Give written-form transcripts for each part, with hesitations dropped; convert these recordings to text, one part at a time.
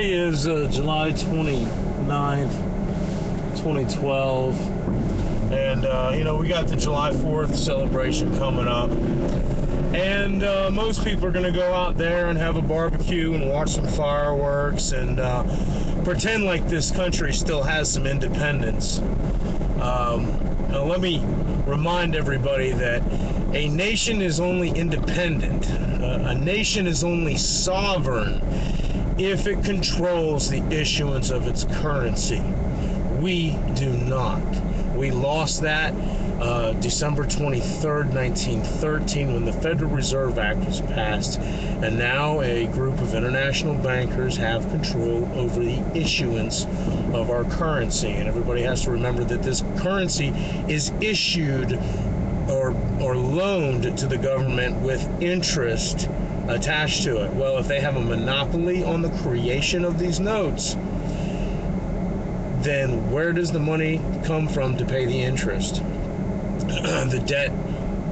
Today is July 29th, 2012, and we got the July 4th celebration coming up, and most people are going to go out there and have a barbecue and watch some fireworks and pretend like this country still has some independence. Now let me remind everybody that a nation is only independent, a nation is only sovereign if it controls the issuance of its currency. We do not. We lost that December 23rd, 1913, when the Federal Reserve Act was passed, and now a group of international bankers have control over the issuance of our currency. And everybody has to remember that this currency is issued or loaned to the government with interest attached to it. Well, if they have a monopoly on the creation of these notes, then where does the money come from to pay the interest? The debt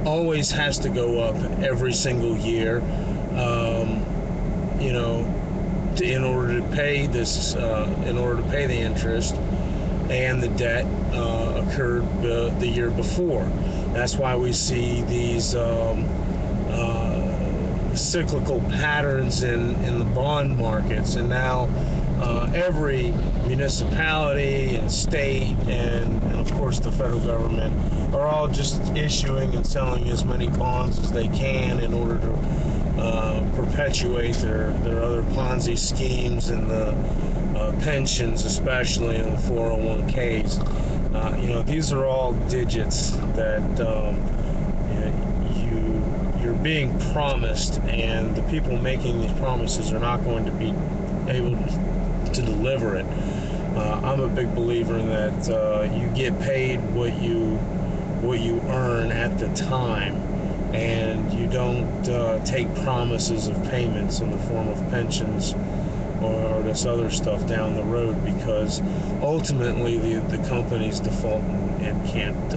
always has to go up every single year, in order to pay this, in order to pay the interest, and the debt occurred the year before. That's why we see these cyclical patterns in the bond markets, and now every municipality and state and of course the federal government are all just issuing and selling as many bonds as they can in order to perpetuate their other Ponzi schemes and the pensions, especially in the 401ks. These are all digits that you're being promised, and the people making these promises are not going to be able to deliver it. I'm a big believer in that you get paid what you earn at the time, and you don't take promises of payments in the form of pensions or this other stuff down the road, because ultimately the companies default and can't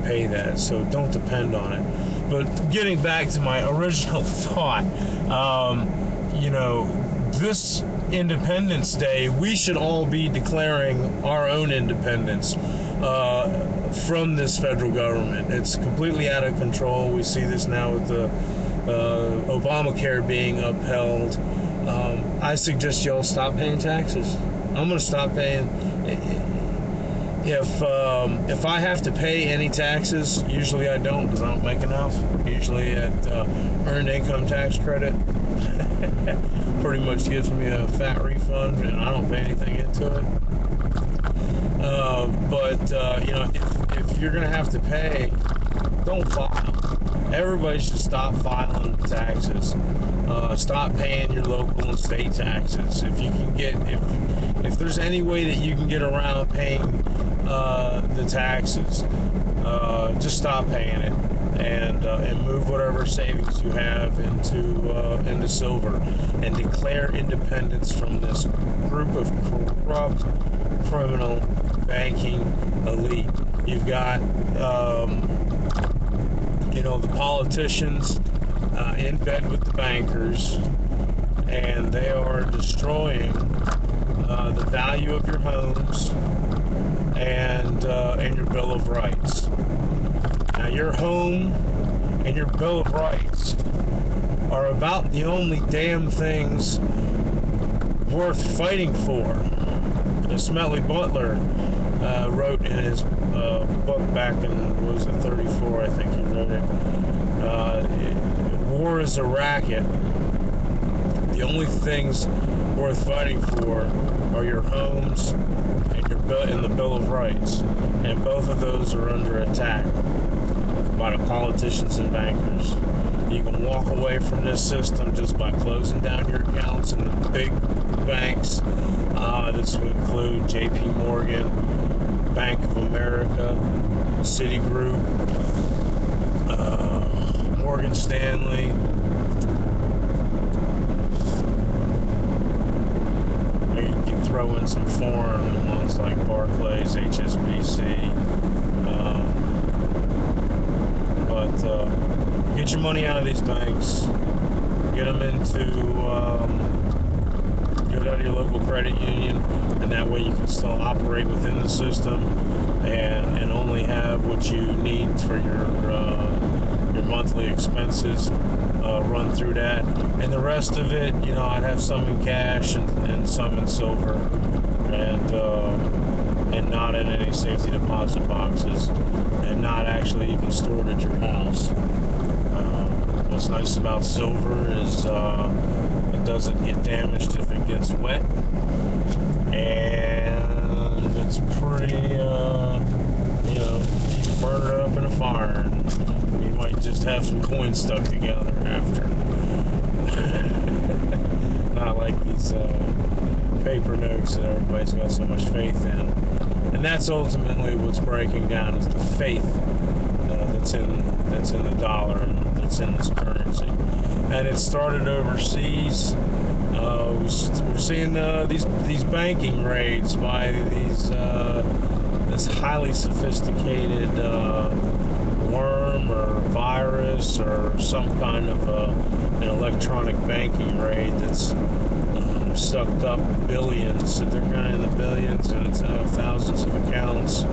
pay that. So don't depend on it. But getting back to my original thought, this Independence Day, we should all be declaring our own independence from this federal government. It's completely out of control. We see this now with the Obamacare being upheld. I suggest y'all stop paying taxes. I'm going to stop paying. If I have to pay any taxes, usually I don't, because I don't make enough. Usually at earned income tax credit pretty much gives me a fat refund, and I don't pay anything into it. If you're gonna have to pay, don't file. Everybody should stop filing taxes. Stop paying your local and state taxes. If you can get, if there's any way that you can get around paying the taxes, just stop paying it, and move whatever savings you have into silver, and declare independence from this group of corrupt, criminal banking elite. You've got the politicians in bed with the bankers, and they are destroying the value of your homes and your Bill of Rights. Now, your home and your Bill of Rights are about the only damn things worth fighting for. Smedley Butler wrote in his book back in, 34, I think he wrote it, War is a Racket. The only things worth fighting for are your homes and the Bill of Rights, and both of those are under attack by the politicians and bankers. You can walk away from this system just by closing down your accounts in the big banks. This would include J.P. Morgan, Bank of America, Citigroup, Morgan Stanley. You can throw in some foreign ones like Barclays, HSBC. Get your money out of these banks. Get them into it out of your local credit union, and that way you can still operate within the system and only have what you need for your monthly expenses run through that. And the rest of it, you know, I'd have some in cash and some in silver, and not in any safety deposit boxes, and not actually even stored at your house. What's nice about silver is it doesn't get damaged if it gets wet, and it's pretty, you know, you can burn it up in a fire, and you might just have some coins stuck together after. Not like these paper notes that everybody's got so much faith in. And that's ultimately what's breaking down, is the faith that's in the dollar, and that's in this currency. And it started overseas. We're seeing these banking raids by this highly sophisticated worm or virus or some kind of an electronic banking raid that's sucked up billions. So they're kind of in the billions, and it's thousands of accounts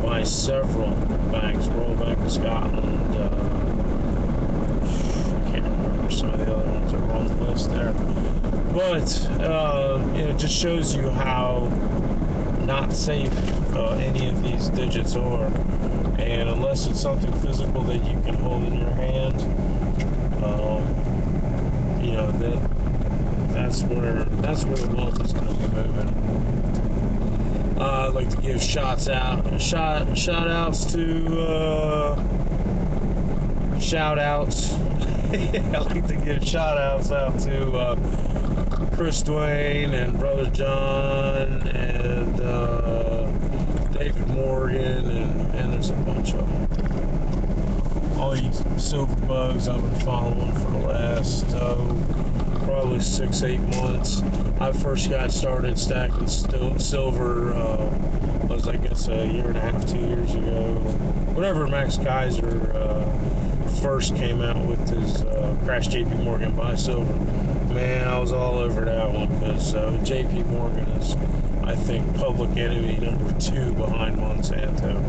by several banks, Royal Bank of Scotland. I can't remember some of the other ones that were on the list there. But it just shows you how not safe any of these digits are. And unless it's something physical that you can hold in your hand, you know, that's where the wealth is going to be moving. I'd like to give shout outs I like to give shout outs out to Chris Dwayne and Brother John and David Morgan, and there's a bunch of them. All you silver bugs I've been following for the last probably 6-8 months. I first got started stacking silver was, I guess, a year and a half, 2 years ago. Whenever Max Kaiser first came out with his Crash JP Morgan Buy Silver, man, I was all over that one, because JP Morgan is, I think, public enemy number 2 behind Monsanto.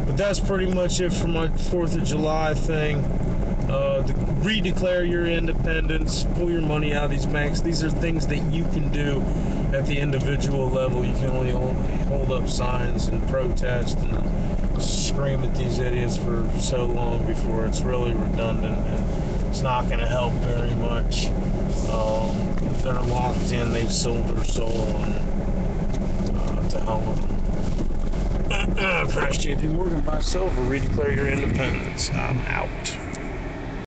But that's pretty much it for my 4th of July thing. ReDeclare your independence, pull your money out of these banks. These are things that you can do at the individual level. You can only hold up signs and protest and scream at these idiots for so long before it's really redundant, and it's not going to help very much. If they're locked in, they've sold their soul, and to hell with them. Crash JP Morgan Buy Silver, ReDeclare your independence. I'm out.